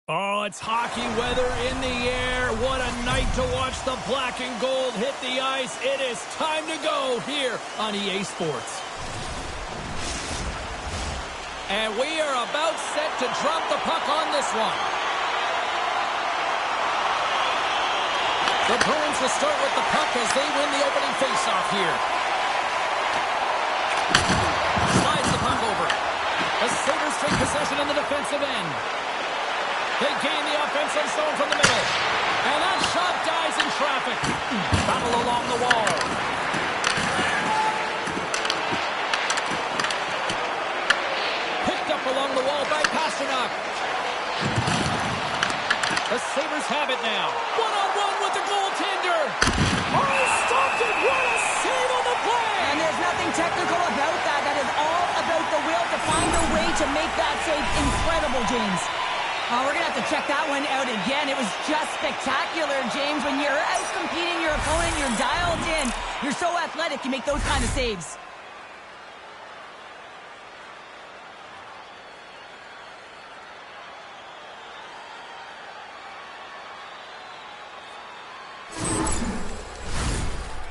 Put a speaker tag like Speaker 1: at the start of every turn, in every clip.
Speaker 1: Oh, it's hockey weather in the air. What a night to watch the black and gold hit the ice. It is time to go here on EA Sports. And we are about set to drop the puck on this one. The Bruins will start with the puck as they win the opening faceoff here. Slides the puck over. The Sabres take possession in the defensive end. They gain the offensive zone from the middle. And that shot dies in traffic. Battle along the wall. Picked up along the wall by Pasternak. The Sabres have it now. One-on-one with the goaltender. Oh, he stopped it. What a save on the play.
Speaker 2: And there's nothing technical about that. That is all about the will to find a way to make that save incredible, James. Oh, we're going to have to check that one out again. It was just spectacular, James. When you're out-competing your opponent, you're dialed in. You're so athletic, you make those kind of saves.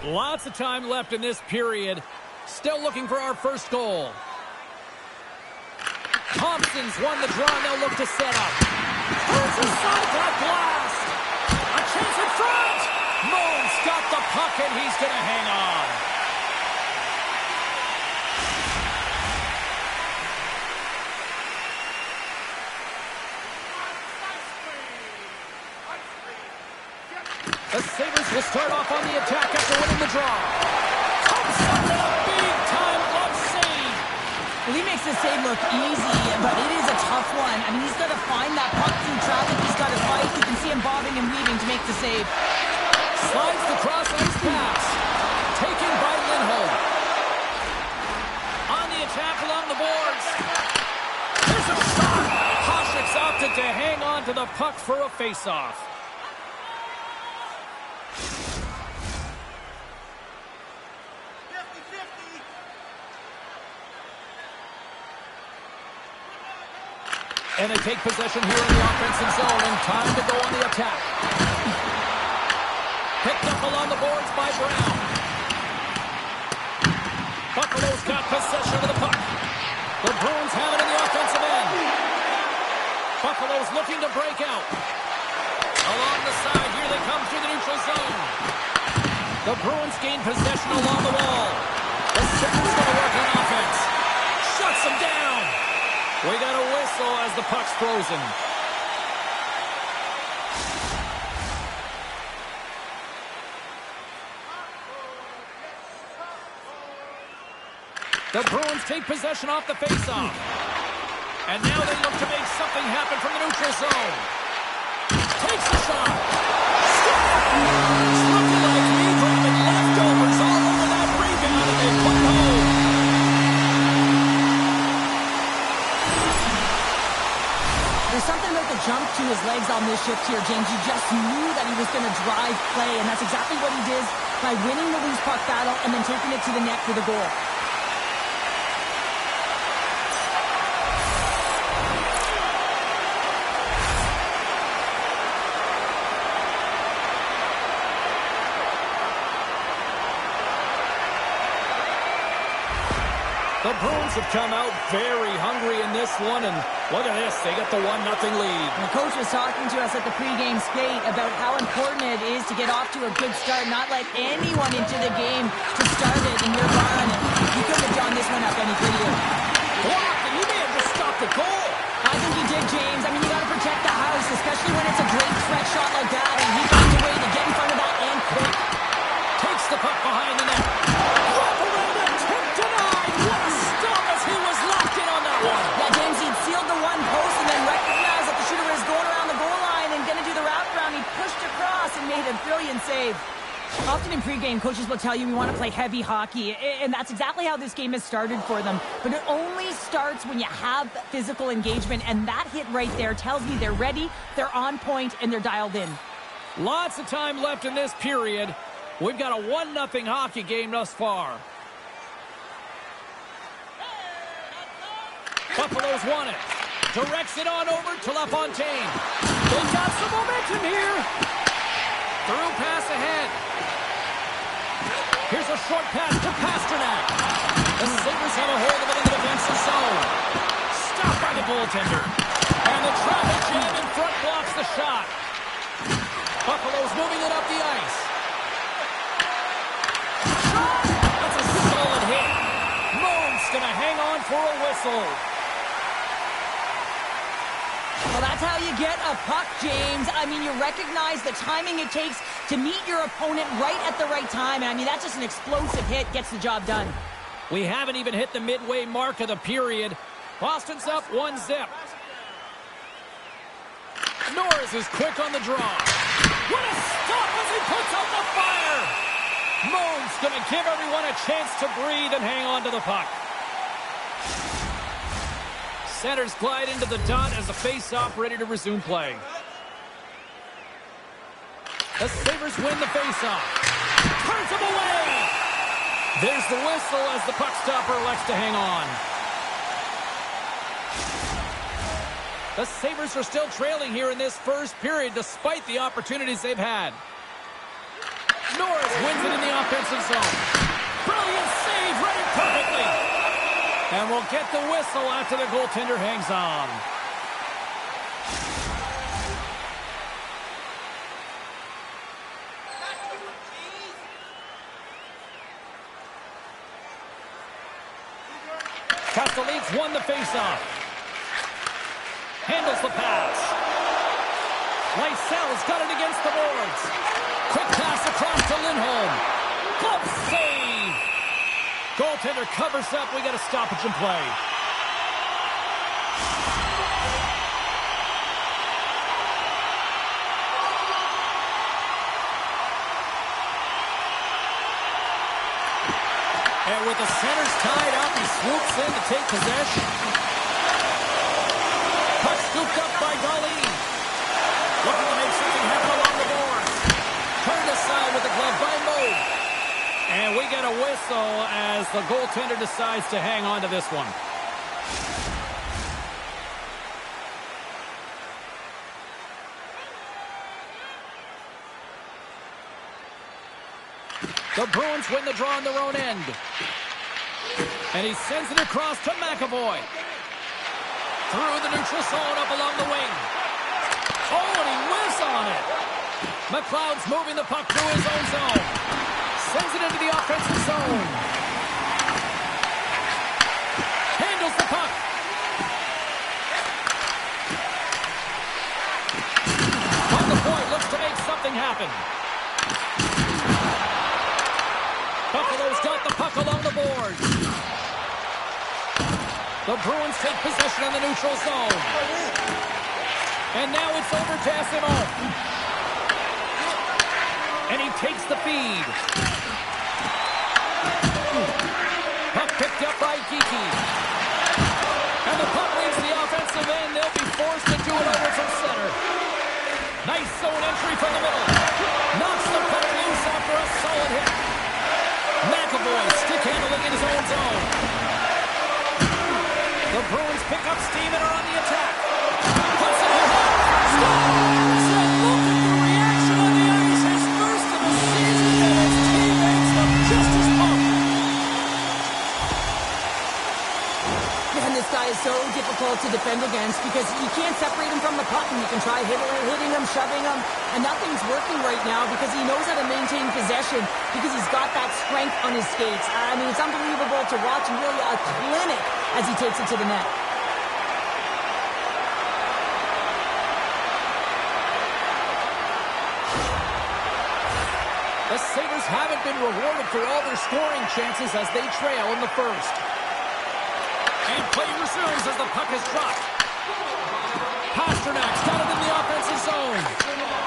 Speaker 1: Lots of time left in this period. Still looking for our first goal. Thompson's won the draw, and they'll look to set up. Turns aside that blast. A chance in front. Moan's got the puck, and he's going to hang on. The Sabres will start off on the attack after winning the draw. Thompson with a big-time glove save.
Speaker 2: Well, he makes the save look easy, but it is a tough one. I mean, he's got to find that puck through traffic. He's got to fight. You can see him bobbing and weaving to make the save.
Speaker 1: Slides the cross-ice pass. Taken by Lindholm. On the attack along the boards. There's a shot. Hasek's opted to hang on to the puck for a face-off. And they take possession here in the offensive zone, and time to go on the attack. Picked up along the boards by Brown. Buffalo's got possession of the puck. The Bruins have it in the offensive end. Buffalo's looking to break out. Along the side, here they come through the neutral zone. The Bruins gain possession along the wall. The Sabres going to work on offense. Shuts them down. We got a whistle as the puck's frozen. The Bruins take possession off the faceoff. And now they look to make something happen from the neutral zone. Takes the shot. It's looking like he
Speaker 2: shift here, James. You just knew that he was going to drive play, and that's exactly what he did by winning the loose puck battle and then taking it to the net for the goal.
Speaker 1: The Bruins have come out very hungry in this one, and look at this. They get the 1-0 lead.
Speaker 2: The coach was talking to us at the pregame skate about how important it is to get off to a good start, not let anyone into the game to start it, and you're gone. You couldn't have drawn this one up any prettier.
Speaker 1: Blocked, and you may have just stopped the goal.
Speaker 2: I think he did, James. I mean, you got to protect the house, especially when it's a great threat shot like that, and he finds a way to get in front of that and quick.
Speaker 1: Takes the puck behind the net. Wrap around it, tip denied. What a stop as he was locked in on that one.
Speaker 2: Yeah, James, he'd sealed the one post and then recognized that the shooter was going around the goal line and going to do the wraparound. He pushed across and made a brilliant save. Often in pregame, coaches will tell you we want to play heavy hockey, and that's exactly how this game has started for them. But it only starts when you have physical engagement, and that hit right there tells me they're ready, they're on point, and they're dialed in.
Speaker 1: Lots of time left in this period. We've got a 1-0 hockey game thus far. Buffalo's won it. Directs it on over to LaFontaine. They've got some momentum here. Through pass ahead. Here's a short pass to Pasternak. The Sabres have a hold of it in the defensive zone. Stopped by the goaltender. And the traffic jam in front blocks the shot. Buffalo's moving it up the ice. Shot! That's a solid hit. Moon's going to hang on for a whistle.
Speaker 2: Well, that's how you get a puck, James. I mean, you recognize the timing it takes to meet your opponent right at the right time. And I mean, that's just an explosive hit. Gets the job done.
Speaker 1: We haven't even hit the midway mark of the period. Boston's up 1-0. Norris is quick on the draw. What a stop as he puts out the fire! Moon's going to give everyone a chance to breathe and hang on to the puck. Centers glide into the dot as the face-off ready to resume play. The Sabres win the face-off. Turns him away! There's the whistle as the puck stopper elects to hang on. The Sabres are still trailing here in this first period despite the opportunities they've had. Norris wins it in the offensive zone. Brilliant save, read it perfectly. And we'll get the whistle after the goaltender hangs on. Castelline's won the faceoff. Handles the pass. Lysel's got it against the boards. Quick pass across to Lindholm. Glove save. Goaltender covers up. We got a stoppage in play. And with the centers tied up, he swoops in to take possession. Puck scooped up by Darlene. Looking to make something happen along the boards. Turned aside with the glove by Moe. And we get a whistle as the goaltender decides to hang on to this one. The Bruins win the draw on their own end. And he sends it across to McAvoy. Through the neutral zone up along the wing. Oh, and he whiffs on it. McLeod's moving the puck through his own zone. Sends it into the offensive zone. Handles the puck. On the point, looks to make something happen. Buffalo's got the puck along the boards. The Bruins take possession in the neutral zone. And now it's over to SMO. And he takes the feed. Puck picked up by Geekie. And the puck leaves the offensive end. They'll be forced to do it over from center.
Speaker 2: and you can try hitting him, shoving him, and nothing's working right now because he knows how to maintain possession because he's got that strength on his skates. I mean, it's unbelievable to watch and really a clinic as he takes it to the net.
Speaker 1: The Sabres haven't been rewarded for all their scoring chances as they trail in the first. And play resumes as the puck is dropped. Pasternak's got it in the offensive zone.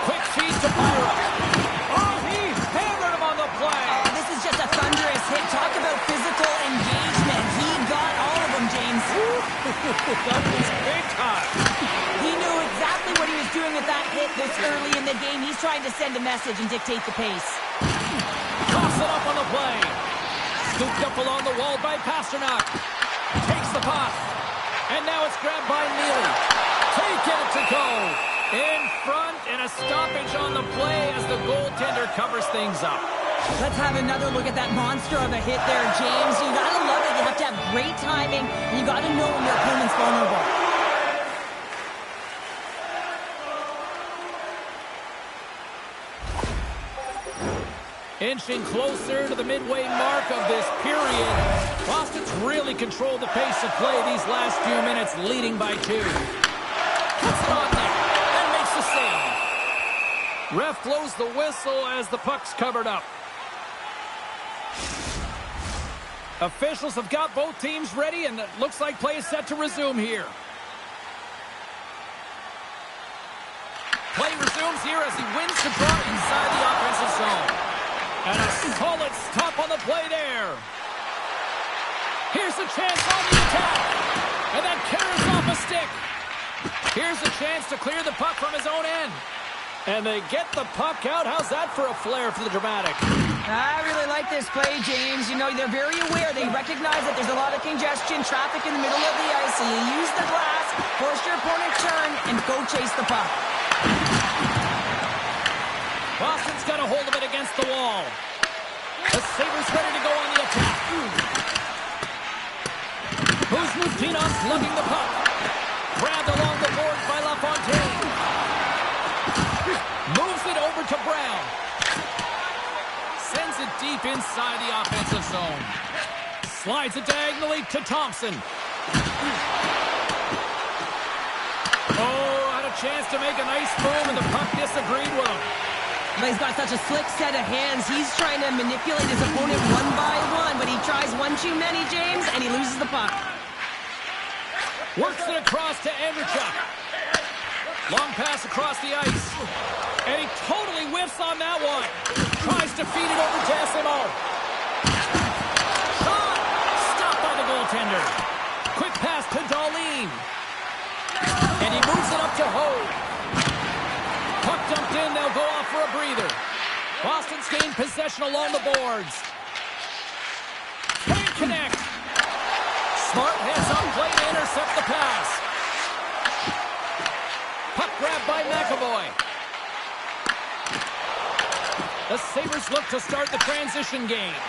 Speaker 1: Quick feed to Byron. Oh, he hammered him on the play.
Speaker 2: Oh, this is just a thunderous hit. Talk about physical engagement. He got all of them, James.
Speaker 1: That was big time.
Speaker 2: He knew exactly what he was doing with that hit this early in the game. He's trying to send a message and dictate the pace.
Speaker 1: Toss it up on the play. Scooped up along the wall by Pasternak. Takes the puck. And now it's grabbed by Neely. Taking it to go. In front and a stoppage on the play as the goaltender covers things up.
Speaker 2: Let's have another look at that monster of a hit there, James. You gotta love it. You have to have great timing, and you gotta know when your opponent's vulnerable.
Speaker 1: Inching closer to the midway mark of this period. Boston's really controlled the pace of play these last few minutes, leading by 2. Puts it on there and makes the save. Ref blows the whistle as the puck's covered up. Officials have got both teams ready, and it looks like play is set to resume here. Play resumes here as he wins the draw inside the offensive zone. And a solid stop on the play there. Here's a chance on the attack. And that carries off a stick. Here's a chance to clear the puck from his own end. And they get the puck out. How's that for a flair for the dramatic?
Speaker 2: I really like this play, James. You know, they're very aware. They recognize that there's a lot of congestion, traffic in the middle of the ice. So you use the glass, force your opponent turn, and go chase the puck.
Speaker 1: Boston's got a hold of it against the wall. The Sabres ready to go on the attack. Kuzmukhinov's slugging the puck. Grabbed along the boards by LaFontaine. Moves it over to Brown. Sends it deep inside the offensive zone. Slides it diagonally to Thompson. Oh, had a chance to make a nice move, and the puck disagreed with him.
Speaker 2: But he's got such a slick set of hands. He's trying to manipulate his opponent one by one, but he tries one too many, James, and he loses the puck.
Speaker 1: Works it across to Andrechuk. Long pass across the ice. And he totally whiffs on that one. Tries to feed it over to SMO. Shot! Stopped by the goaltender. Quick pass to Dahlin. And he moves it up to Hogue. Puck dumped in, they'll go off for a breather. Boston's gained possession along the boards. Can't connect. Smart heads up play to intercept the pass. Puck grabbed by McAvoy. The Sabres look to start the transition game.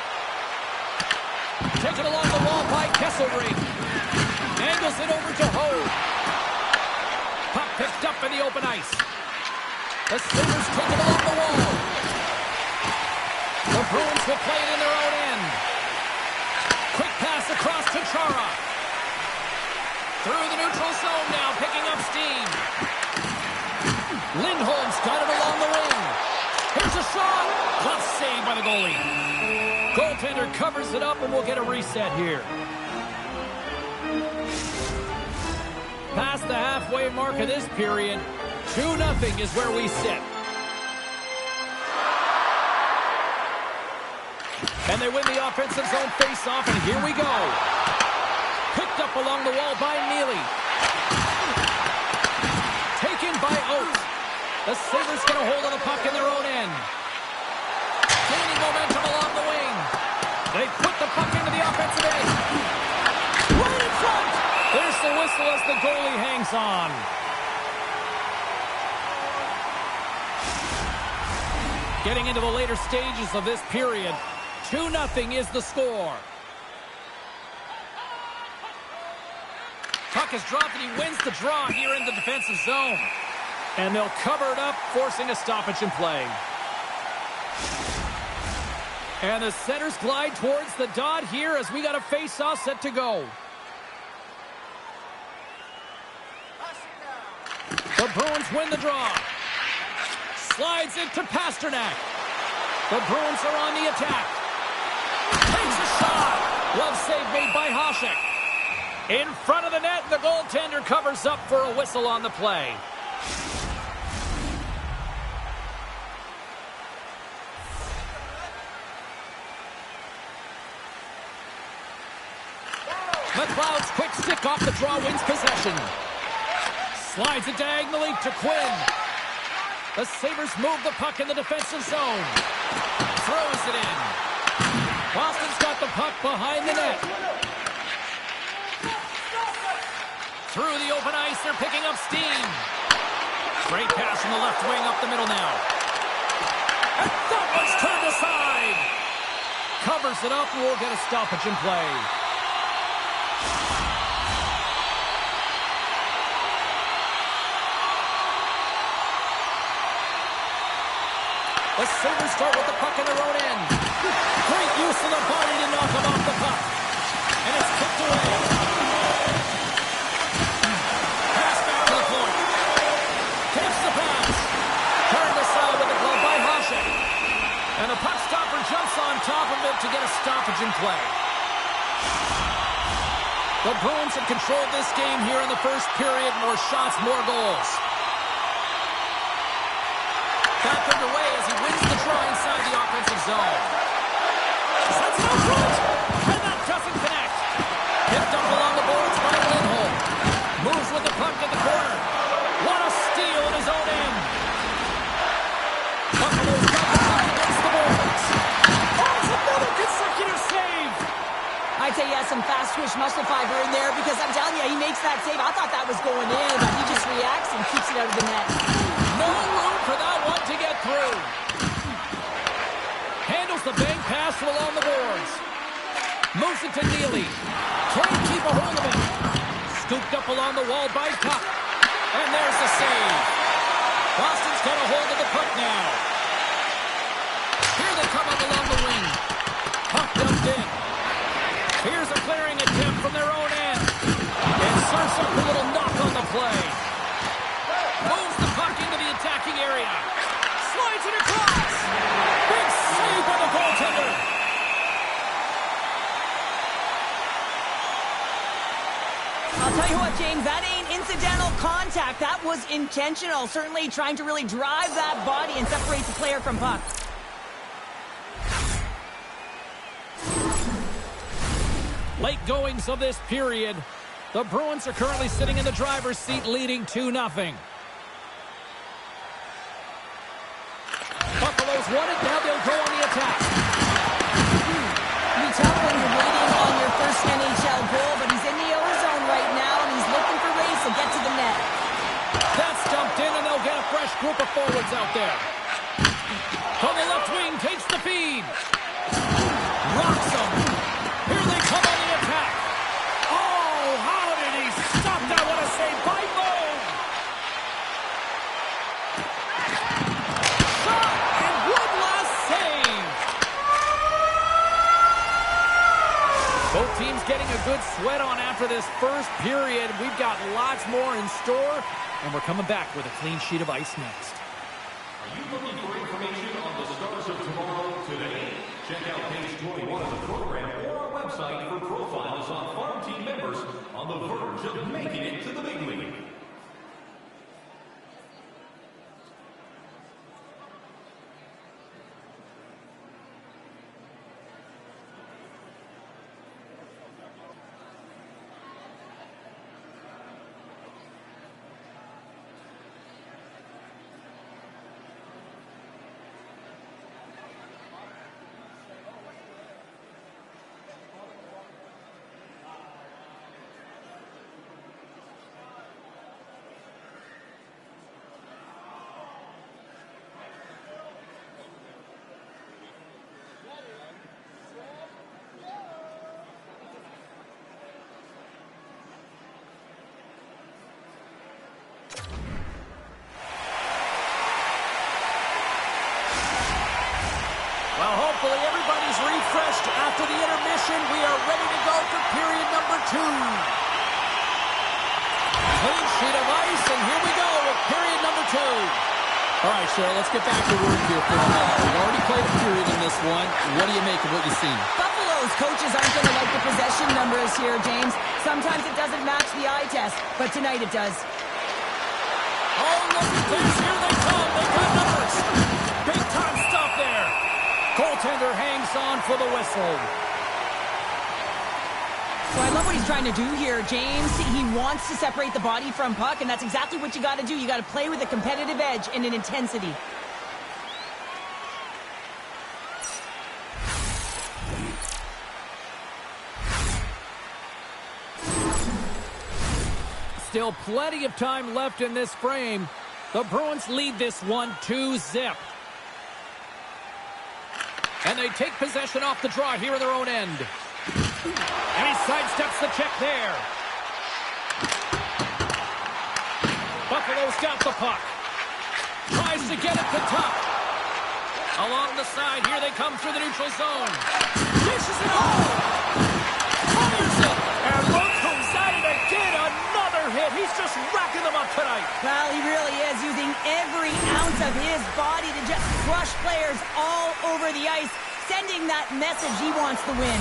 Speaker 1: Taken along the wall by Kesselring. Angles it over to Hogue. Puck picked up in the open ice. The Sabres take it along the wall. The Bruins will play it in their own end. Quick pass across to Chara. Through the neutral zone now, picking up steam. Lindholm's got it along the wing. Here's a shot. Glove saved by the goalie. Goaltender covers it up, and we'll get a reset here. Past the halfway mark of this period, 2-0 is where we sit. And they win the offensive zone face-off, and here we go. Picked up along the wall by Neely. Taken by Oates. The Sabres get a hold of the puck in their own end. Gaining momentum along the wing. They put the puck into the offensive end. Right in front. There's the whistle as the goalie hangs on. Getting into the later stages of this period, 2-0 is the score. Puck is dropped and he wins the draw here in the defensive zone. And they'll cover it up, forcing a stoppage in play. And the centers glide towards the dot here as we got a face-off set to go. The Bruins win the draw. Slides it to Pasternak. The Bruins are on the attack. Takes a shot. Glove save made by Hasek. In front of the net, the goaltender covers up for a whistle on the play. McLeod's quick stick off the draw wins possession. Slides it diagonally to Quinn. The Sabres move the puck in the defensive zone. Throws it in. Boston's got the puck behind the net. Through the open ice, they're picking up steam. Great pass from the left wing up the middle now. And that one's turned aside. Covers it up and we'll get a stoppage in play. The Sabres start with the puck in their own end. Great use of the body to knock him off the puck. And it's kicked away. Pass back to the point. Takes the pass. Turned aside with the glove by Hasek. And the puck stopper jumps on top of it to get a stoppage in play. The Bruins have controlled this game here in the first period. More shots, more goals. Back underway as he wins the draw inside the offensive zone. Sends it out front, and that doesn't connect. Picked up along the boards by Lindholm. Moves with the puck to the corner. What a steal in his own end. Buffalo's got the puck against the boards. Oh, it's another consecutive save.
Speaker 2: I'd say he has some fast-twitch muscle fiber in there because I'm telling you, he makes that save. I thought that was going in, but he just reacts and keeps it out of the net.
Speaker 1: No room for that one to get through. Handles the bank pass from along the boards. Moves it to Neely. Trying to keep a hold of it. Scooped up along the wall by Puck. And there's the save. Boston's got a hold of the puck now. Here they come up along the wing. Puck dumped in. Here's a clearing attempt from their own end. And serves up a little knock on the play. Moves the puck into the attacking area. Slides it across. Big save by the goaltender.
Speaker 2: I'll tell you what, James, that ain't incidental contact. That was intentional. Certainly trying to really drive that body and separate the player from puck.
Speaker 1: Late goings of this period. The Bruins are currently sitting in the driver's seat, leading 2-0. Buffalo's won it. Now they'll go on the attack.
Speaker 2: You tell when you're waiting on your first NHL goal, but he's in the ozone right now, and he's looking for ways to get to the net.
Speaker 1: That's dumped in, and they'll get a fresh group of forwards out there. From the left wing, takes the feed. Rocks them. Here they come on the attack. Oh, how did he stop that? What a save by Moe. Shot, and one last save. Both teams getting a good sweat on after this first period. We've got lots more in store, and we're coming back with a clean sheet of ice next.
Speaker 3: Are you looking for information on the stars of tomorrow today? Check out page 21 of the program or our website for profiles on farm team members on the verge of making it to the big league.
Speaker 1: Well, hopefully everybody's refreshed after the intermission. We are ready to go for period number 2. Clean sheet of ice, and here we go with period number 2. All right, Cheryl, let's get back to work here for a minute. We've already played a period in this one. What do you make of what you've seen?
Speaker 2: Buffalo's coaches aren't going to like the possession numbers here, James. Sometimes it doesn't match the eye test, but tonight it does.
Speaker 1: Oh, look at this. Here they come. They got numbers. Big time stop there. Goaltender hangs on for the whistle.
Speaker 2: So I love what he's trying to do here, James. He wants to separate the body from puck, and that's exactly what you got to do. You got to play with a competitive edge and an intensity.
Speaker 1: Still plenty of time left in this frame. The Bruins lead this one 2-0. And they take possession off the draw here in their own end. And he sidesteps the check there. Buffalo's got the puck. Tries to get it to top. Along the side, here they come through the neutral zone. Dishes it home. Fires it. And look who's at it again. Another hit. He's just racking them up tonight.
Speaker 2: Well, he really is using every ounce of his body to just crush players all over the ice, sending that message he wants to win.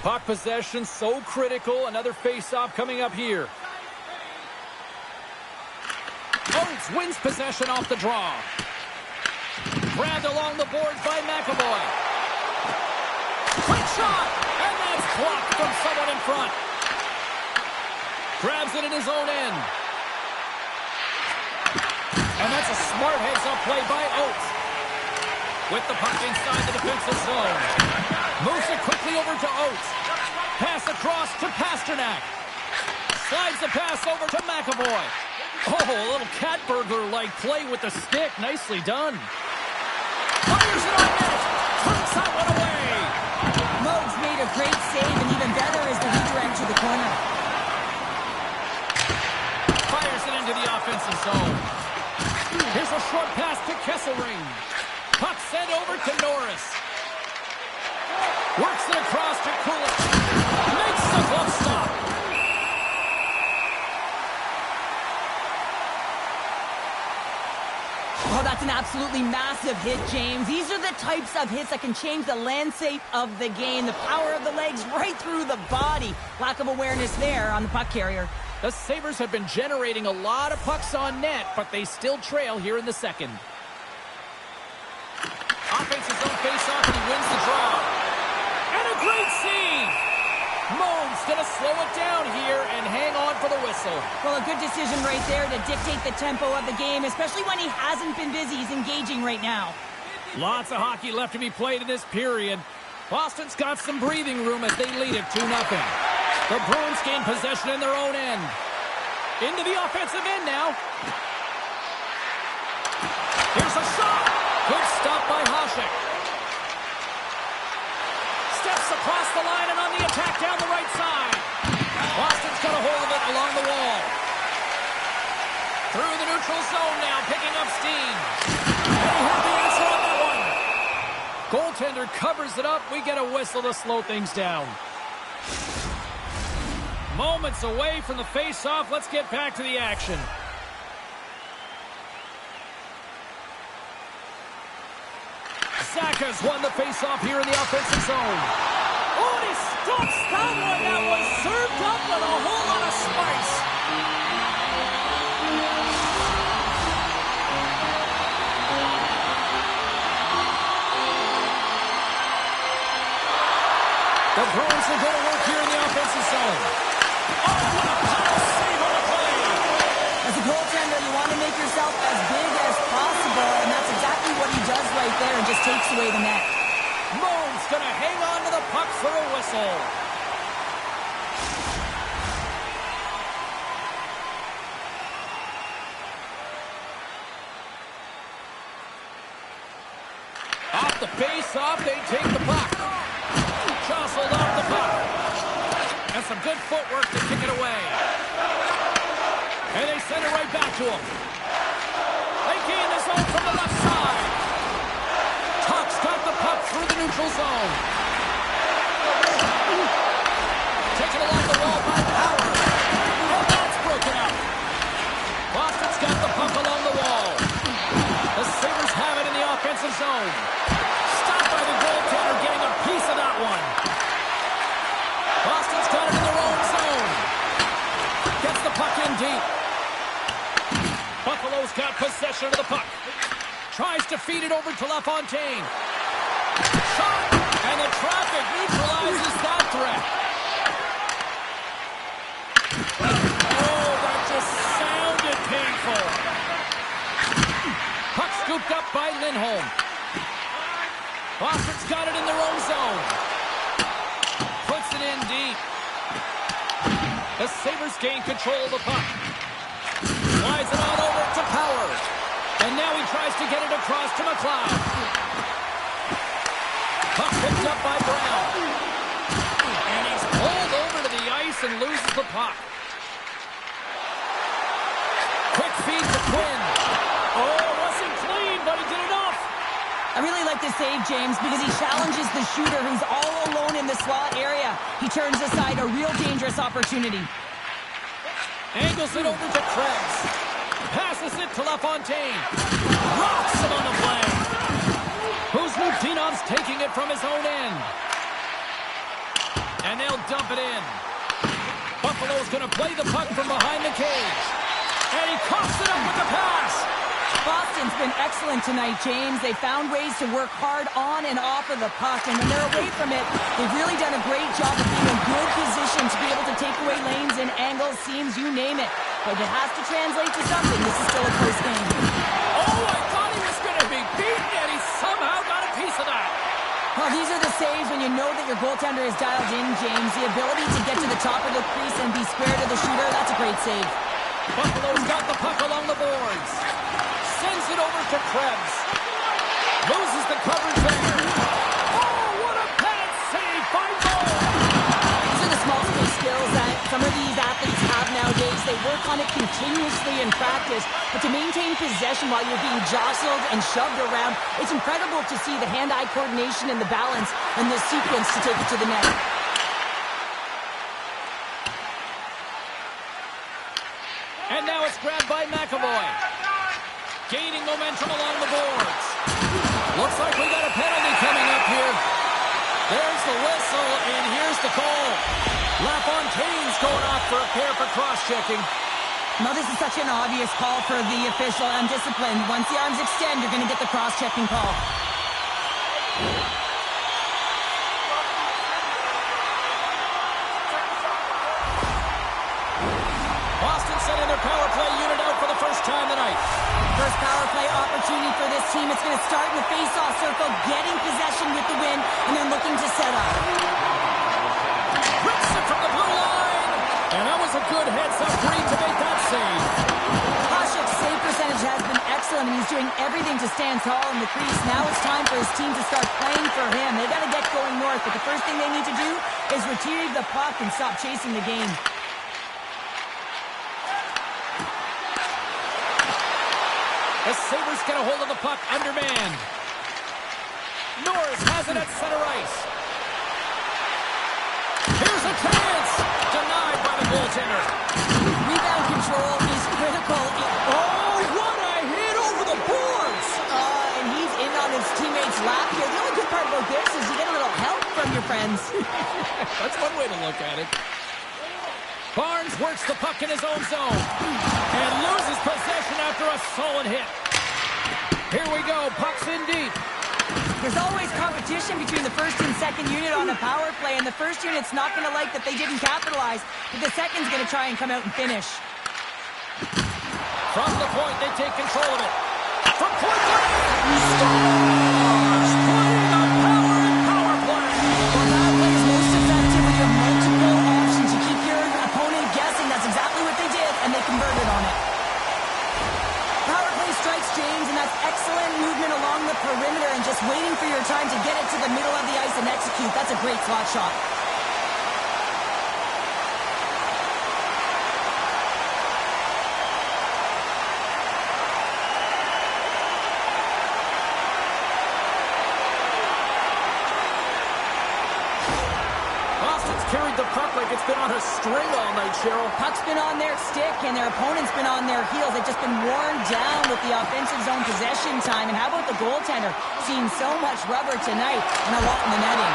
Speaker 1: Puck possession so critical. Another face-off coming up here. Oates wins possession off the draw. Grabbed along the boards by McAvoy. Quick shot! And that's blocked from someone in front. Grabs it in his own end. And that's a smart heads-up play by Oates. With the puck inside the defensive zone. Moves it quickly over to Oates. Pass across to Pasternak. Slides the pass over to McAvoy. Oh, a little cat burglar-like play with the stick. Nicely done. Fires it on net. Turns that one away.
Speaker 2: Moog's made a great save, and even better is the redirect to the corner.
Speaker 1: Fires it into the offensive zone. Here's a short pass to Kesselring. Puck sent over to Norris. Works it across to Kulich. Makes the glove stop.
Speaker 2: Oh, that's an absolutely massive hit, James. These are the types of hits that can change the landscape of the game. The power of the legs right through the body. Lack of awareness there on the puck carrier.
Speaker 1: The Sabres have been generating a lot of pucks on net, but they still trail here in the second. Offensive zone face-off, and he wins the draw. And a great save! Moog's going to slow it down here and hang on for the whistle.
Speaker 2: Well, a good decision right there to dictate the tempo of the game, especially when he hasn't been busy. He's engaging right now.
Speaker 1: Lots of hockey left to be played in this period. Boston's got some breathing room as they lead it 2-0. The Bruins gain possession in their own end. Into the offensive end now. Here's a shot. Good stop by Hasek. Steps across the line and on the attack down the right side. Boston's got a hold of it along the wall. Through the neutral zone now, picking up steam. And he had the answer on that one. Goaltender covers it up. We get a whistle to slow things down. Moments away from the face-off. Let's get back to the action. Saka's won the face-off here in the offensive zone. Oh, and he stops that one. That was served up with a whole lot of spice. The Bruins will go to work here in the offensive zone. Oh, what a power save on the play.
Speaker 2: As a goaltender, you want to make yourself as big as possible, and that's exactly what he does right there and just takes away the net.
Speaker 1: Moog's going to hang on to the puck for a whistle. Off the face-off, they take the puck. Jostled off the puck. And some good footwork to kick it away. And they send it right back to him. They gain the zone from the left side. Tuch's got the puck through the neutral zone. Taken along the wall by Power. And that's broken up. Boston's got the puck along the wall. The Sabres have it in the offensive zone. Stopped by the goaltender, getting a piece of that one. Boston's got it in their own zone. Gets the puck in deep. Buffalo's got possession of the puck. Tries to feed it over to LaFontaine. Shot! And the traffic neutralizes that threat. Oh, that just sounded painful. Puck scooped up by Lindholm. Boston's got it in their own zone. Puts it in deep. The Sabres gain control of the puck. Slides it on over to Power. And now he tries to get it across to McLeod. Puck picked up by Brown. And he's pulled over to the ice and loses the puck. Quick feed to Quinn. Oh, it wasn't clean, but he did enough.
Speaker 2: I really like this save, James, because he challenges the shooter who's all alone in the slot area. He turns aside a real dangerous opportunity.
Speaker 1: Angles it over to Krebs. Passes it to LaFontaine. Rocks him on the play. Kuzmatinov's taking it from his own end. And they'll dump it in. Buffalo's going to play the puck from behind the cage. And he coughs it up with the pass.
Speaker 2: Boston's been excellent tonight, James. They found ways to work hard on and off of the puck, and when they're away from it, they've really done a great job of being in good position to be able to take away lanes and angles, seams, you name it. But it has to translate to something. This is still a close game.
Speaker 1: Oh, I thought he was going to be beaten, and he somehow got a piece of that.
Speaker 2: Well, these are the saves when you know that your goaltender is dialed in, James. The ability to get to the top of the crease and be square to the shooter, that's a great save.
Speaker 1: Buffalo's got the puck along the boards. Sends it over to Krebs. Loses the coverage there. Oh, what a pad save by Moore.
Speaker 2: These are the small space skills that some of these athletes have nowadays. They work on it continuously in practice, but to maintain possession while you're being jostled and shoved around, it's incredible to see the hand-eye coordination and the balance in this sequence to take it to the net.
Speaker 1: And now it's grabbed by McAvoy. Gaining momentum along the boards. Looks like we got a penalty coming up here. There's the whistle, and here's the call. LaFontaine's going off for a pair for cross-checking.
Speaker 2: No, this is such an obvious call for the official. Undisciplined. Once the arms extend, you're going to get the cross-checking call.
Speaker 1: Boston sending their power play unit out for the first time tonight.
Speaker 2: First power play opportunity for this team. It's going to start in the face-off circle, getting possession with the win, and then looking to set up.
Speaker 1: Rips it from the blue line. And that was a good heads-up read to make that save.
Speaker 2: Hasek's save percentage has been excellent, and he's doing everything to stand tall in the crease. Now it's time for his team to start playing for him. They've got to get going north, but the first thing they need to do is retrieve the puck and stop chasing the game.
Speaker 1: The Sabres get a hold of the puck, undermanned. Norris has it at center ice. Here's a chance. Denied by the goaltender.
Speaker 2: Rebound control is critical.
Speaker 1: Oh, what a hit over the boards.
Speaker 2: And he's in on his teammate's lap here. The only good part about this is you get a little help from your friends.
Speaker 1: That's one way to look at it. Barnes works the puck in his own zone and loses possession after a solid hit. Here we go. Puck's in deep.
Speaker 2: There's always competition between the first and second unit on a power play, and the first unit's not going to like that they didn't capitalize, but the second's going to try and come out and finish.
Speaker 1: From the point, they take control of it. From point blank, Stars playing the power play.
Speaker 2: Well, power play is most effective when you have multiple options. You keep your opponent guessing. That's exactly what they did, and they converted on it. Power play strikes, James, and that's excellent movement along the perimeter and just waiting for your time to get it to the middle of the ice and execute. That's a great slot shot.
Speaker 1: the puck like it's been on a string all night, Cheryl.
Speaker 2: Puck's been on their stick, and their opponent's been on their heels. They've just been worn down with the offensive zone possession time. And how about the goaltender? Seeing so much rubber tonight and a lot in the netting.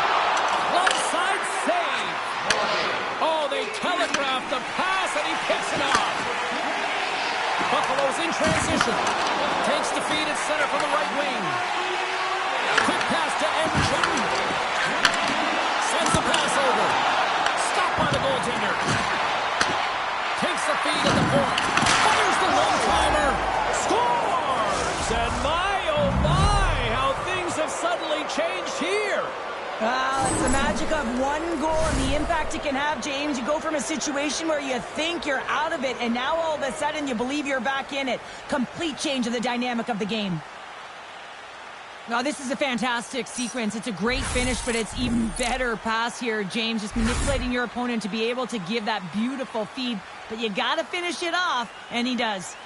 Speaker 1: Onside save. Oh, they telegraphed the pass, and he picks it off. Buffalo's in transition. Takes the feed at center from the right wing. Quick pass to Emchuk. Sends the pass over. Stopped by the goaltender. Takes the feed at the point. Fires the one-timer. Scores! And my, oh my, how things have suddenly changed here.
Speaker 2: Well, it's the magic of one goal and the impact it can have, James. You go from a situation where you think you're out of it, and now all of a sudden you believe you're back in it. Complete change of the dynamic of the game. Now, this is a fantastic sequence. It's a great finish, but it's even better pass here, James. Just manipulating your opponent to be able to give that beautiful feed. But you got to finish it off, and he does.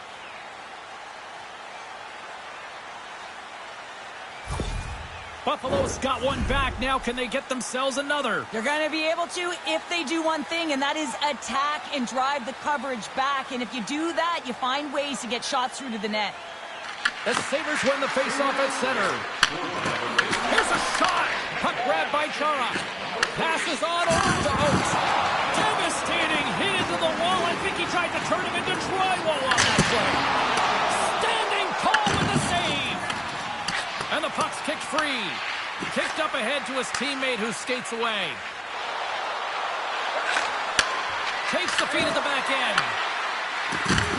Speaker 1: Buffalo's got one back. Now can they get themselves another?
Speaker 2: They're going to be able to if they do one thing, and that is attack and drive the coverage back. And if you do that, you find ways to get shots through to the net.
Speaker 1: The Sabres win the faceoff at center. Here's a shot. Puck grabbed by Chara. Passes on over to Oates. Devastating hit into the wall. I think he tried to turn him into drywall on that play. Standing tall with the save. And the puck's kicked free. Kicked up ahead to his teammate who skates away. Takes the feed at the back end.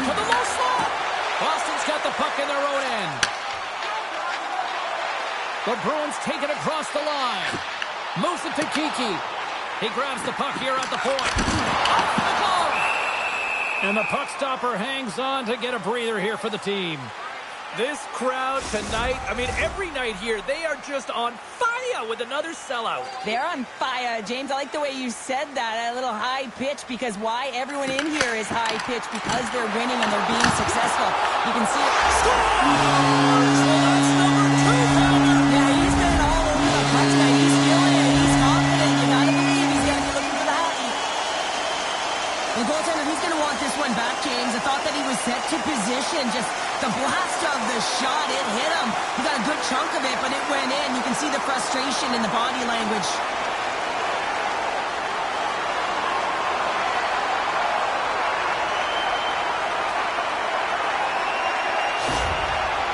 Speaker 1: To the low slot. Boston's got the puck in their own end. The Bruins take it across the line. Moves it to Kiki. He grabs the puck here at the point. Off the glove! And the puck stopper hangs on to get a breather here for the team. This crowd tonight, I mean, every night here, they are just on fire with another sellout.
Speaker 2: They're on fire, James. I like the way you said that, a little high pitch, because why? Everyone in here is high pitch because they're winning and they're being successful. You can see it.
Speaker 1: Scores! Well, that's number 2, Pounder.
Speaker 2: Yeah, he's been all over the puck tonight. He's feeling it. He's confident. You gotta believe he's gonna be looking for the hockey. The goaltender, he's gonna want this one back, James. I thought that he was set to position. Just the blast of the shot, it hit him. He got a good chunk of it, but it went in. You can see the frustration in the body language.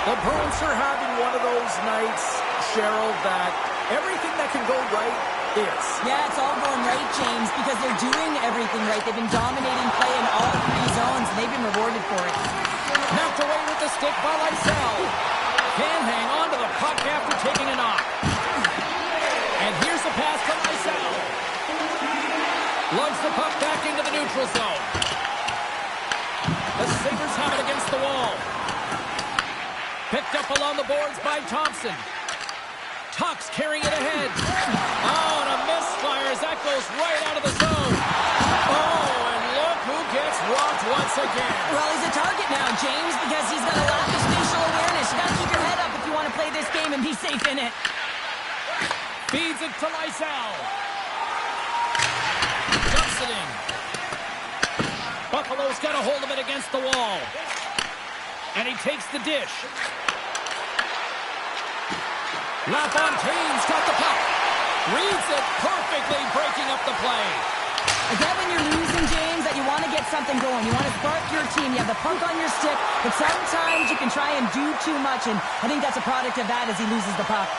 Speaker 1: The Bruins are having one of those nights, Cheryl, that everything that can go right is.
Speaker 2: Yeah, it's all going right, James, because they're doing everything right. They've been dominating play in all 3 zones, and they've been rewarded for it.
Speaker 1: Knocked away with the stick by Lysell. Can hang on to the puck after taking a knock. And here's the pass to Lysell. Lugs the puck back into the neutral zone. The Sabres have it against the wall. Picked up along the boards by Thompson. Tuck's carrying it ahead. Oh, and a misfire as that goes right out of the zone. Oh, and look who gets rocked once again.
Speaker 2: Well, he's a target now, James, because he's got a lack of spatial awareness. You got to keep your head up if you want to play this game and be safe in it.
Speaker 1: Feeds it to Lysell. Dumps it in. Buffalo's got a hold of it against the wall. And he takes the dish. LaFontaine's got the puck. Reads it perfectly, breaking up the play.
Speaker 2: Again, when you're losing, James, that you want to get something going. You want to spark your team. You have the puck on your stick, but sometimes you can try and do too much, and I think that's a product of that as he loses the puck.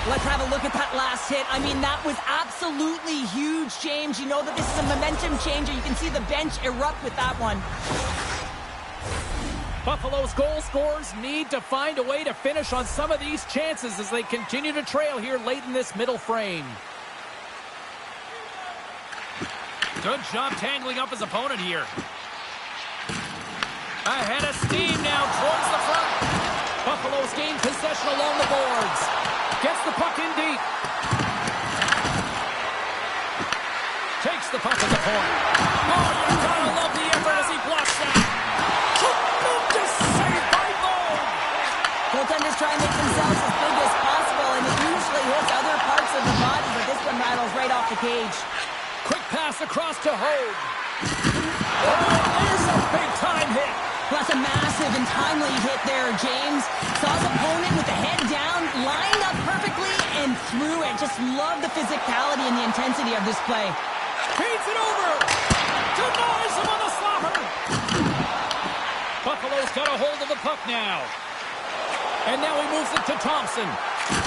Speaker 2: Let's have a look at that last hit. I mean, that was absolutely huge, James. You know that this is a momentum changer. You can see the bench erupt with that one.
Speaker 1: Buffalo's goal scorers need to find a way to finish on some of these chances as they continue to trail here late in this middle frame. Good job tangling up his opponent here. Ahead of steam now towards the front. Buffalo's gained possession along the boards. Gets the puck in deep. Takes the puck at the point. Oh, you gotta love the effort as he blocks that. Tremendous save by Boone.
Speaker 2: Goaltenders try and make themselves as big as possible, and it usually hits other parts of the body, but this one rattles right off the cage.
Speaker 1: Quick pass across to Hogue. Oh, there's a big-time hit.
Speaker 2: That's a massive and timely hit there, James. Saw his opponent with the head down, lined up perfectly, and threw it. Just love the physicality and the intensity of this play.
Speaker 1: Feeds it over. Denies him on the slobber. Buffalo's got a hold of the puck now. And now he moves it to Thompson.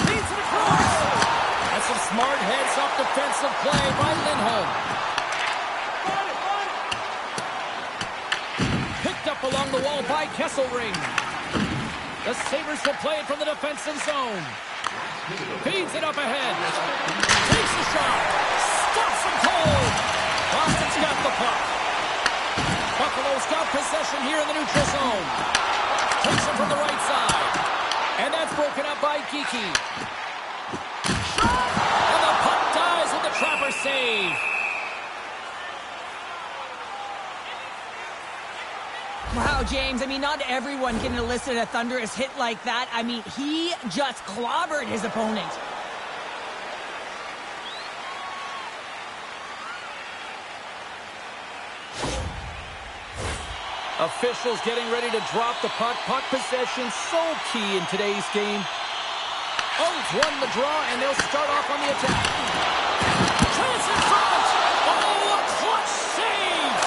Speaker 1: Feeds it across. That's some smart heads-up defensive play by Lindholm. Picked up along the wall by Kesselring. The Sabres will play it from the defensive zone. Feeds it up ahead. Takes a shot. Stops him cold. Boston's got the puck. Buffalo's got possession here in the neutral zone. Takes it from the right side. And that's broken up by Geekie. And the puck dies with the Trapper save.
Speaker 2: Wow, James, I mean, not everyone can elicit a thunderous hit like that. I mean, he just clobbered his opponent.
Speaker 1: Officials getting ready to drop the puck. Puck possession so key in today's game. O's won the draw, and they'll start off on the attack. Chance in front! Oh, a clutch save!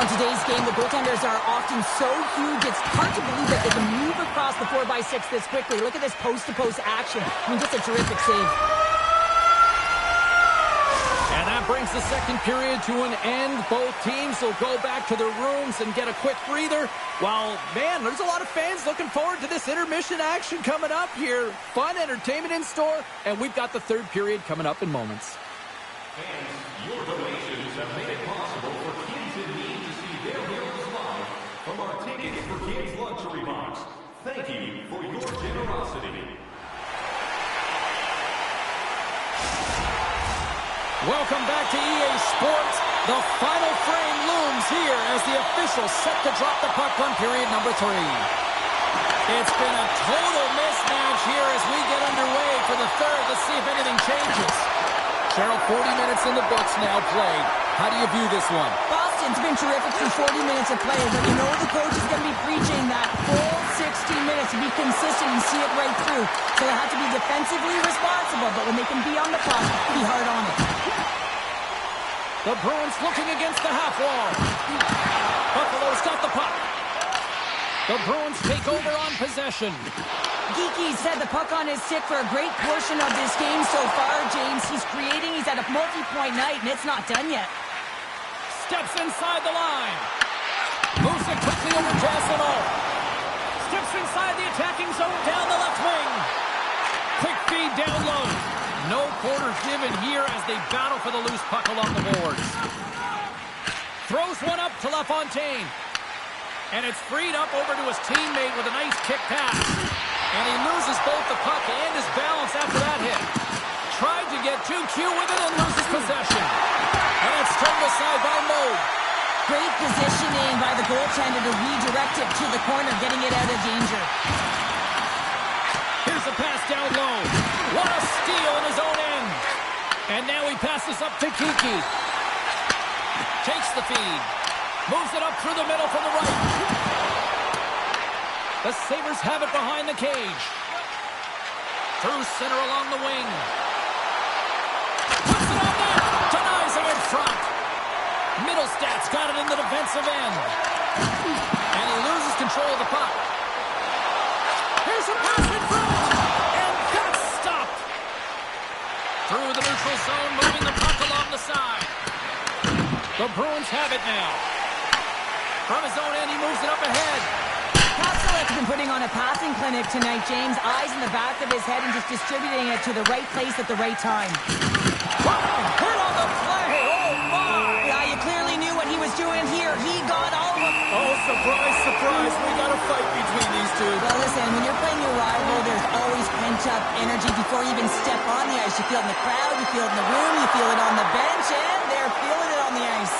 Speaker 2: On today's game, the goaltenders are often so huge, it's hard to believe that they can move across the 4x6 this quickly. Look at this post-to-post action. I mean, just a terrific save.
Speaker 1: And that brings the second period to an end. Both teams will go back to their rooms and get a quick breather. While, man, there's a lot of fans looking forward to this intermission action coming up here. Fun entertainment in store, and we've got the third period coming up in moments.
Speaker 3: Fans, your donations have made it possible for kids in need to see their heroes live from our Tickets for Kids luxury box. Thank you for your generosity.
Speaker 1: Welcome back to EA Sports. The final frame looms here as the officials set to drop the puck on period number 3. It's been a total mismatch here as we get underway for the third. Let's see if anything changes. Cheryl, 40 minutes in the books now played. How do you view this one?
Speaker 2: Boston's been terrific through 40 minutes of play, but you know the coach is going to be preaching that full 60 minutes to be consistent and see it right through. So they have to be defensively responsible, but when they can be on the puck, be hard on it.
Speaker 1: The Bruins looking against the half wall. Buffalo's got the puck. The Bruins take over on possession.
Speaker 2: Geekie said the puck on his stick for a great portion of this game so far, James. He's creating, he's at a multi-point night, and it's not done yet.
Speaker 1: Steps inside the line. Moves it quickly over Jasino. Steps inside the attacking zone down the left wing. Quick feed down low. No quarter given here as they battle for the loose puck along the boards. Throws one up to LaFontaine. And it's freed up over to his teammate with a nice kick pass. And he loses both the puck and his balance after that hit. Tried to get too cute with it and loses possession. And it's turned aside by Moe.
Speaker 2: Great positioning by the goaltender to redirect it to the corner, getting it out of danger.
Speaker 1: Here's a pass down low. What a steal in his own end. And now he passes up to Kiki. Takes the feed. Moves it up through the middle from the right. The Sabres have it behind the cage. Through center along the wing. Puts it on net. Denies him in front. Middlestad's got it in the defensive end. And he loses control of the puck. Here's a pass in front. And that's stopped. Through the neutral zone, moving the puck along the side. The Bruins have it now. From his own end, he moves it up ahead.
Speaker 2: Pastelet's been putting on a passing clinic tonight, James. Eyes in the back of his head and just distributing it to the right place at the right time.
Speaker 1: Hit on the play. Oh, my.
Speaker 2: Yeah, you clearly knew what he was doing here. He got all of them.
Speaker 1: Oh, surprise, surprise. We got a fight between these two.
Speaker 2: Well, listen, when you're playing your rival, there's always pent-up energy before you even step on the ice. You feel it in the crowd, you feel it in the room, you feel it on the bench, and they're feeling it on the ice.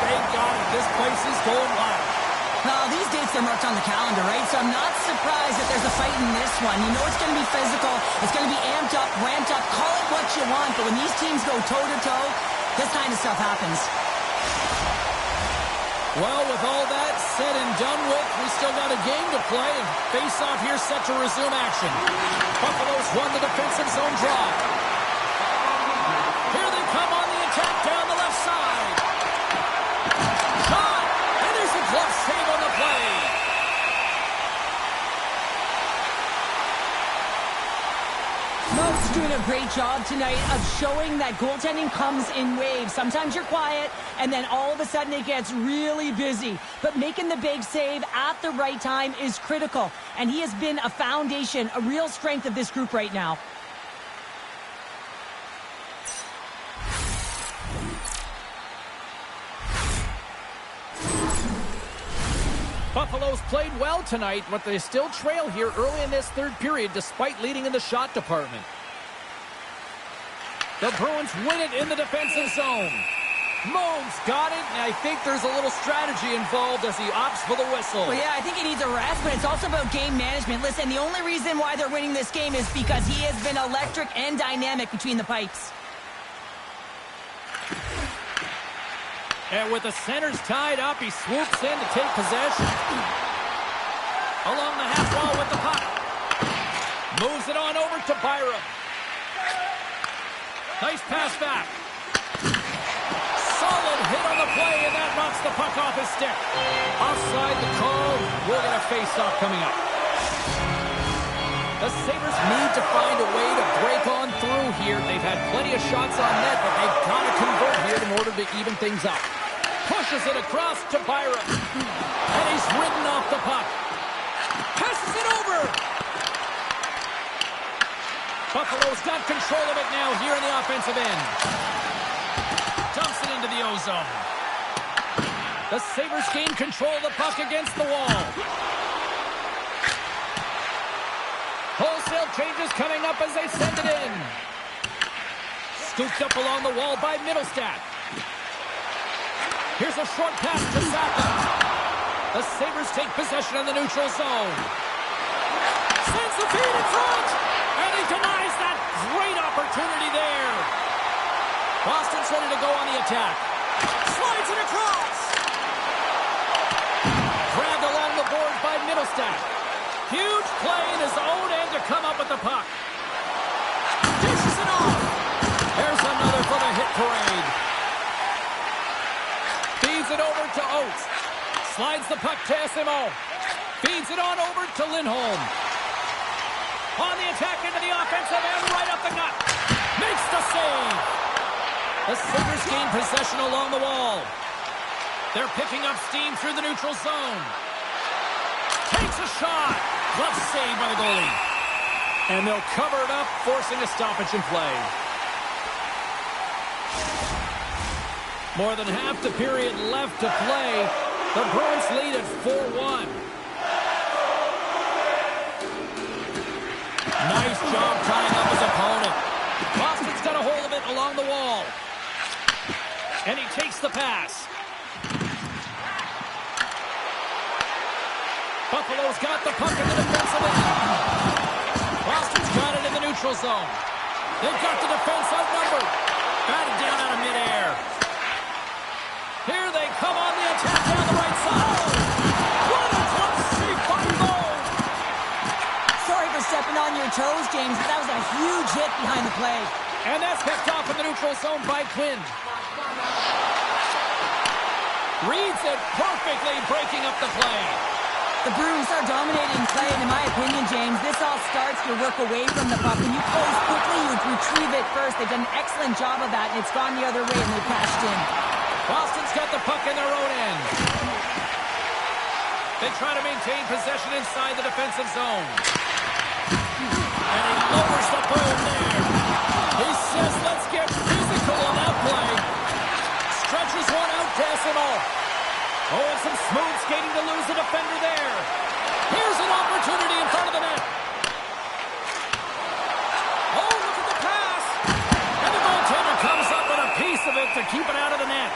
Speaker 1: Thank God this place is going wild.
Speaker 2: Well, these dates are marked on the calendar, right? So I'm not surprised that there's a fight in this one. You know it's going to be physical. It's going to be amped up, ramped up. Call it what you want. But when these teams go toe-to-toe, this kind of stuff happens.
Speaker 1: Well, with all that said and done with, we still got a game to play. And face-off here set to resume action. Buffalo's won the defensive zone draw. Here they come on the attack down the left side. Shot! And there's a glove save on the play.
Speaker 2: Mo's doing a great job tonight of showing that goaltending comes in waves. Sometimes you're quiet, and then all of a sudden it gets really busy. But making the big save at the right time is critical. And he has been a foundation, a real strength of this group right now.
Speaker 1: Buffalo's played well tonight, but they still trail here early in this third period despite leading in the shot department. The Bruins win it in the defensive zone. Mo's got it, and I think there's a little strategy involved as he opts for the whistle.
Speaker 2: Well, yeah, I think he needs a rest, but it's also about game management. Listen, the only reason why they're winning this game is because he has been electric and dynamic between the pipes.
Speaker 1: And with the centers tied up, he swoops in to take possession. Along the half wall with the puck. Moves it on over to Byram. Nice pass back. Solid hit on the play, and that knocks the puck off his stick. Offside the call. We'll get a face-off coming up. The Sabres need to find a way to break on through here. They've had plenty of shots on net, but they've got to convert here in order to even things up. Pushes it across to Byram. And he's ridden off the puck. Passes it over. Buffalo's got control of it now here in the offensive end. Dumps it into the O-zone. The Sabres gain control of the puck against the wall. Wholesale changes coming up as they send it in. Scooped up along the wall by Middlestat. Here's a short pass to Zappa. The Sabres take possession in the neutral zone. Sends the feed in front. And he denies that great opportunity there. Boston's ready to go on the attack. Slides it across. Grabbed along the boards by Middlestat. Huge play in his own end to come up with the puck. Dishes it off. There's another for the hit parade. Feeds it over to Oates. Slides the puck to SMO. Feeds it on over to Lindholm. On the attack into the offensive end, right up the gut. Makes the save. The Sabres gain possession along the wall. They're picking up steam through the neutral zone. Takes a shot. Glove save by the goalie. And they'll cover it up, forcing a stoppage in play. More than half the period left to play. The Bruins lead at 4-1. Nice job tying up his opponent. Boston's got a hold of it along the wall. And he takes the pass. Buffalo's got the puck in the defensive end. Boston's got it in the neutral zone. They've got the defense outnumbered. Batted down out of midair. Here they come on the attack down the right side. What a glove save by Mo!
Speaker 2: Sorry for stepping on your toes, James, but that was a huge hit behind the play.
Speaker 1: And that's picked off in the neutral zone by Quinn. Reads it perfectly, breaking up the play.
Speaker 2: The Bruins are dominating play, and in my opinion, James, this all starts your work away from the puck. When you close quickly, you retrieve it first. They've done an excellent job of that, and it's gone the other way, and they've cashed in.
Speaker 1: Boston's got the puck in their own end. They try to maintain possession inside the defensive zone. And he lowers the boom there. He says, let's get physical on that play. Stretches one out to SMO. Oh, and some smooth skating to lose the defender there. Here's an opportunity in front of the net. Oh, look at the pass. And the goaltender comes up with a piece of it to keep it out of the net.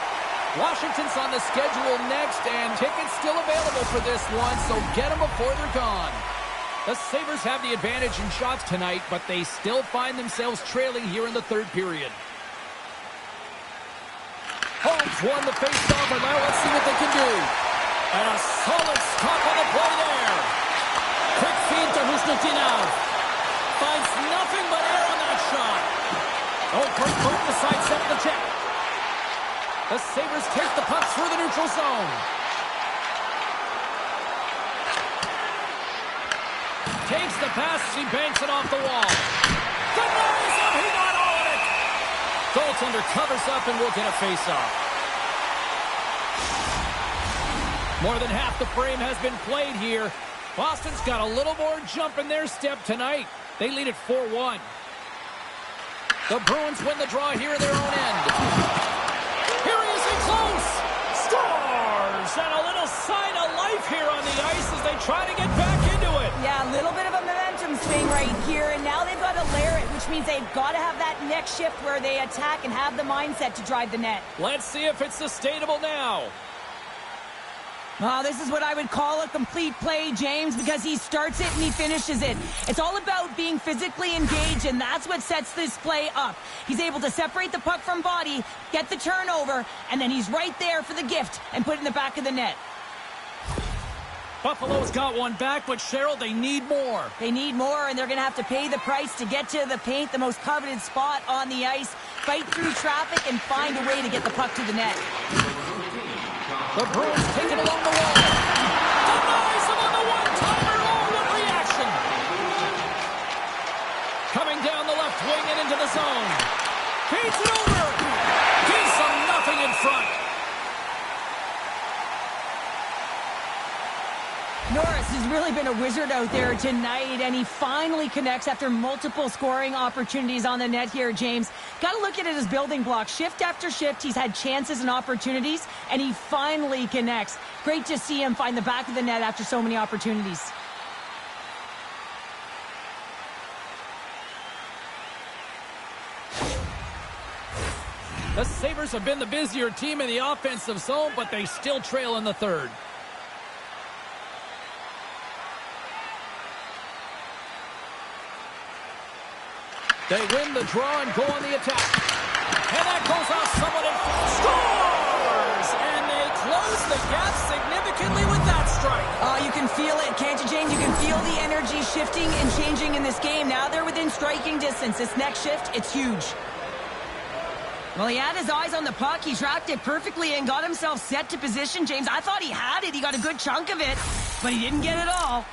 Speaker 1: Washington's on the schedule next, and tickets still available for this one, so get them before they're gone. The Sabres have the advantage in shots tonight, but they still find themselves trailing here in the third period. Holmes won the faceoff, and now let's see what they can do. And a solid stop on the play there. Quick feed to Husnutinov. Finds nothing but air on that shot. Oh, great move to sidestep the check. The Sabres take the puck through the neutral zone. Takes the pass as he banks it off the wall. Denies him, he got all of it. Goaltender covers up and will get a face-off. More than half the frame has been played here. Boston's got a little more jump in their step tonight. They lead at 4-1. The Bruins win the draw here in their own end. Here he is in close. Scores! And a little sign of life here on the ice as they try to get back into it.
Speaker 2: Yeah, a little bit of a momentum swing right here, and now they've got to layer it, which means they've got to have that next shift where they attack and have the mindset to drive the net.
Speaker 1: Let's see if it's sustainable now.
Speaker 2: Oh, this is what I would call a complete play, James, because he starts it and he finishes it. It's all about being physically engaged, and that's what sets this play up. He's able to separate the puck from body, get the turnover, and then he's right there for the gift and put it in the back of the net.
Speaker 1: Buffalo's got one back, but Cheryl, they need more.
Speaker 2: They need more, and they're going to have to pay the price to get to the paint, the most coveted spot on the ice, fight through traffic, and find a way to get the puck to the net.
Speaker 1: The Bruins take it along the wall. Denies him on the one-timer. Oh, what reaction. Coming down the left wing and into the zone. Feeds it over. Gives them nothing in front.
Speaker 2: Norris has really been a wizard out there tonight, and he finally connects after multiple scoring opportunities on the net here, James. Got to look at it as building blocks. Shift after shift, he's had chances and opportunities, and he finally connects. Great to see him find the back of the net after so many opportunities.
Speaker 1: The Sabres have been the busier team in the offensive zone, but they still trail in the third. They win the draw and go on the attack. And that goes off someone and scores! And they close the gap significantly with that strike.
Speaker 2: Oh, you can feel it, can't you, James? You can feel the energy shifting and changing in this game. Now they're within striking distance. This next shift, it's huge. Well, he had his eyes on the puck. He tracked it perfectly and got himself set to position, James. I thought he had it. He got a good chunk of it, but he didn't get it all.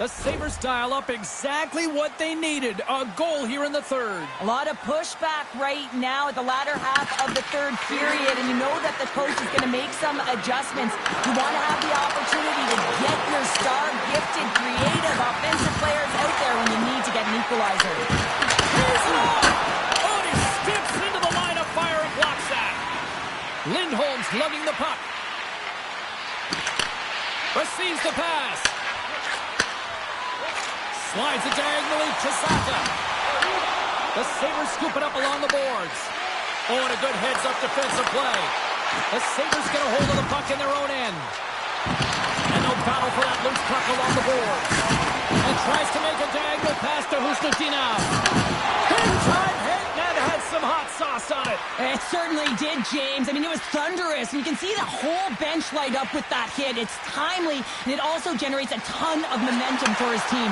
Speaker 1: The Sabres dial up exactly what they needed. A goal here in the third.
Speaker 2: A lot of pushback right now at the latter half of the third period, and you know that the coach is going to make some adjustments. You want to have the opportunity to get your star, gifted, creative, offensive players out there when you need to get an equalizer.
Speaker 1: Here's one! Oh, he steps into the line of fire and blocks that. Lindholm's lugging the puck. Receives the pass. Slides it diagonally to Saka. The Sabres scoop it up along the boards. Oh, and a good heads-up defensive play. The Sabres get a hold of the puck in their own end. And they'll battle for that loose puck along the boards. And tries to make a diagonal pass to Husnutinov. Big-time hit, and had some hot sauce on it.
Speaker 2: It certainly did, James. I mean, it was thunderous. And you can see the whole bench light up with that hit. It's timely, and it also generates a ton of momentum for his team.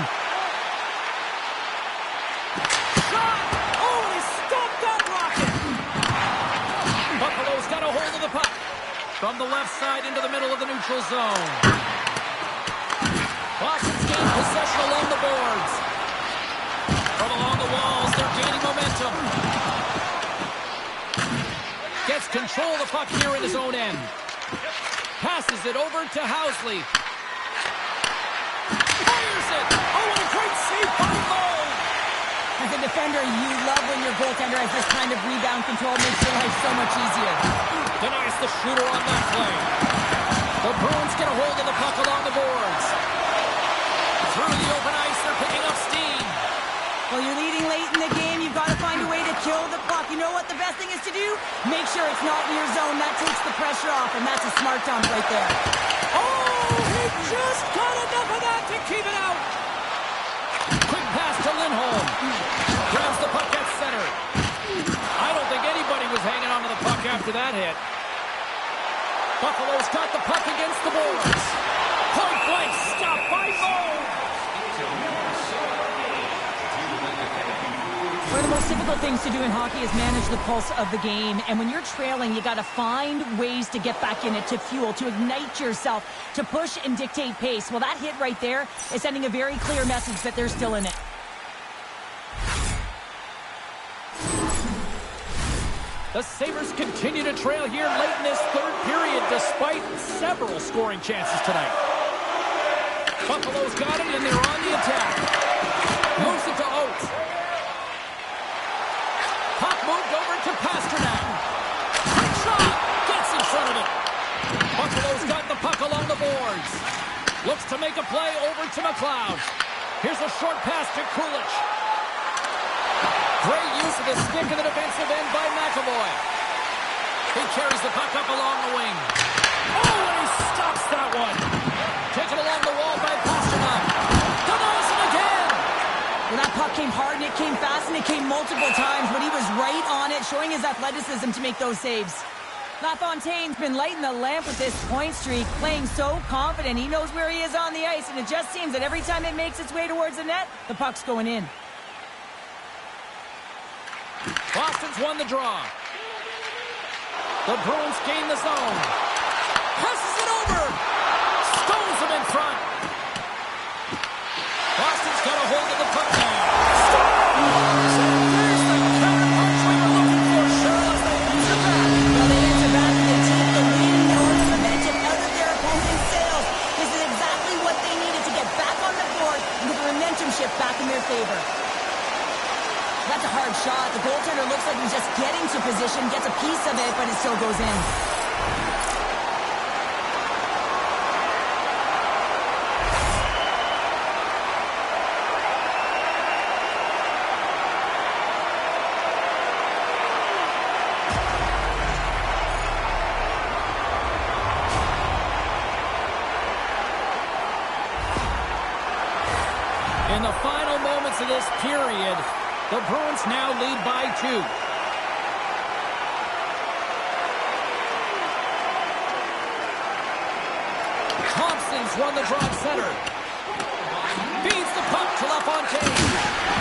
Speaker 1: Got a hold of the puck from the left side into the middle of the neutral zone. Boston's gained possession along the boards. From along the walls, they're gaining momentum. Gets control of the puck here in his own end. Passes it over to Housley. Fires it! Oh, what a great save by Lowe!
Speaker 2: As a defender, you love when your goaltender has this kind of rebound control. Makes your life so much easier.
Speaker 1: Denies the shooter on that play. The Bruins get a hold of the puck along the boards. Through the open ice, they're picking up steam.
Speaker 2: Well, you're leading late in the game. You've got to find a way to kill the puck. You know what the best thing is to do? Make sure it's not in your zone. That takes the pressure off, and that's a smart dump right there.
Speaker 1: Oh, he just got enough of that to keep it out. Quick pass to Lindholm. Grabs the puck at center. I don't think anybody was hanging on to the puck after that hit. Buffalo's got the puck against the boards. Point blank, stopped by Moe.
Speaker 2: One of the most difficult things to do in hockey is manage the pulse of the game. And when you're trailing, you got to find ways to get back in it, to fuel, to ignite yourself, to push and dictate pace. Well, that hit right there is sending a very clear message that they're still in it.
Speaker 1: The Sabres continue to trail here late in this third period despite several scoring chances tonight. Buffalo's got it, and they're on the attack. Moves it to Oates. Puck moved over to Pasternak. Quick shot! Gets in front of it. Buffalo's got the puck along the boards. Looks to make a play over to McLeod. Here's a short pass to Kulich. Great use of the stick in the defensive end by McAvoy. He carries the puck up along the wing. Oh, and he stops that one. Taken along the wall by Pasternak. Donaldson again.
Speaker 2: Well, that puck came hard, and it came fast, and it came multiple times, but he was right on it, showing his athleticism to make those saves. LaFontaine's been lighting the lamp with this point streak, playing so confident. He knows where he is on the ice, and it just seems that every time it makes its way towards the net, the puck's going in.
Speaker 1: Boston's won the draw. The Bruins gain the zone. Passes it over. Stones him in front. Boston's got a hold of the puck now. Scores! And there's the counterpunch we were looking for, Charlotte. They use it back.
Speaker 2: Well, they answer back and they take the wind or the momentum out of their opponent's sails. This is exactly what they needed to get back on the board and get the momentum shift back in their favor. That's a hard shot. The goaltender looks like he's just getting to position, gets a piece of it, but it still goes in.
Speaker 1: In the final moments of this period, the Bruins now lead by 2. Thompson's won the draw at center. Feeds the puck to LaFontaine.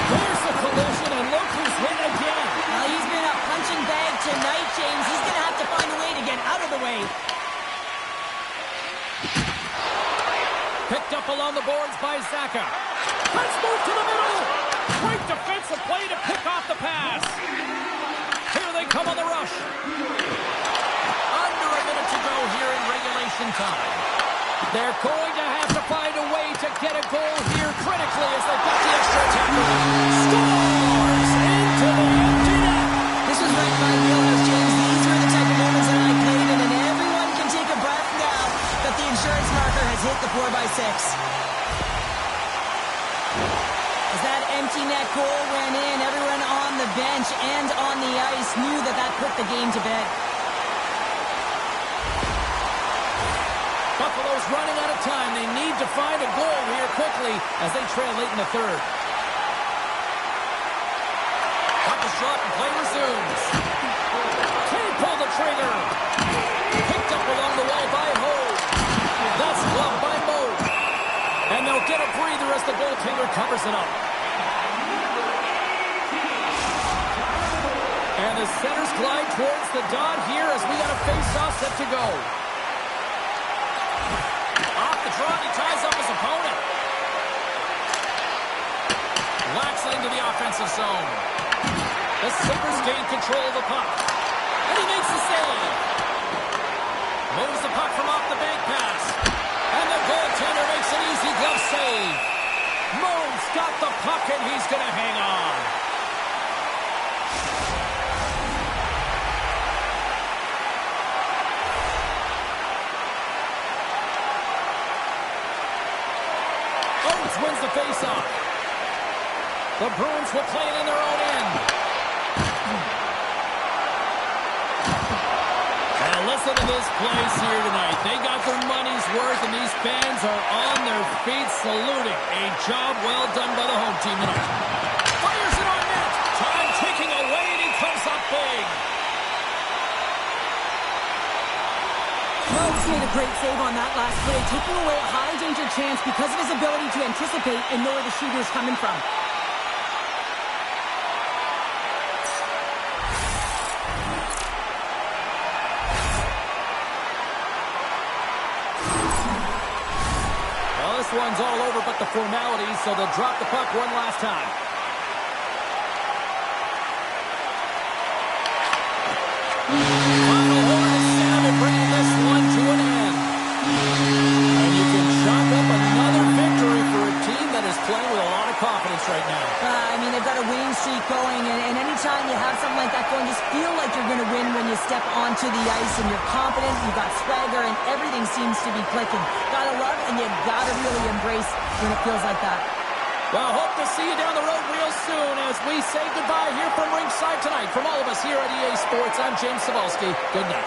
Speaker 1: There's the collision, and look who's hit again.
Speaker 2: Well, he's been a punching bag tonight, James. He's going to have to find a way to get out of the way.
Speaker 1: Picked up along the boards by Zaka. Let's move to the middle. Great defensive play to pick off the pass. Here they come on the rush. Under a minute to go here in regulation time. They're going to have to find a way to get a goal here critically as they've got the extra attacker. Scores into the empty net.
Speaker 2: This was right by wheelhouse, James. These were the type of moments that I played in, and everyone can take a breath now that the insurance marker has hit the 4x6. As that empty net goal went in, everyone on the bench and on the ice knew that that put the game to bed.
Speaker 1: Buffalo's running out of time. They need to find a goal here quickly as they trail late in the third. Puck is dropped and play resumes. Can't pull the trigger. Picked up along the wall by Hogue. That's gloved by Moe. And they'll get a breather as the goaltender covers it up. And the centers glide towards the dot here as we got a face-off set to go. Off the draw, he ties up his opponent. Lacks it into the offensive zone. The Sabres gain control of the puck. And he makes the save. Moves the puck from off the bank pass. And the goaltender makes an easy glove save. Moe's got the puck and he's going to hang on. Oates wins the faceoff. The Bruins will play it in their own end. And listen to this place here tonight. They got their money's worth, and these fans are on their feet saluting. A job well done by the home team tonight. Fires it on net. Time ticking away, and he comes up big.
Speaker 2: Rhodes made a great save on that last play, taking away a high-danger chance because of his ability to anticipate and know where the shooter is coming from.
Speaker 1: Well, this one's all over but the formalities, so they'll drop the puck one last time. Final horn is sounded, bringing this one to an end. And you can chalk up another victory for a team that is playing with a lot of confidence right now.
Speaker 2: They've got a winning streak going, and anytime you have something like that going, just feel like you're going to win when you step onto the ice, and you're confident, you've got swagger, and everything seems to be clicking. Gotta love, and you gotta really embrace when it feels like that.
Speaker 1: Well, hope to see you down the road real soon as we say goodbye here from ringside tonight. From all of us here at EA Sports, I'm James Cebulski. Good night.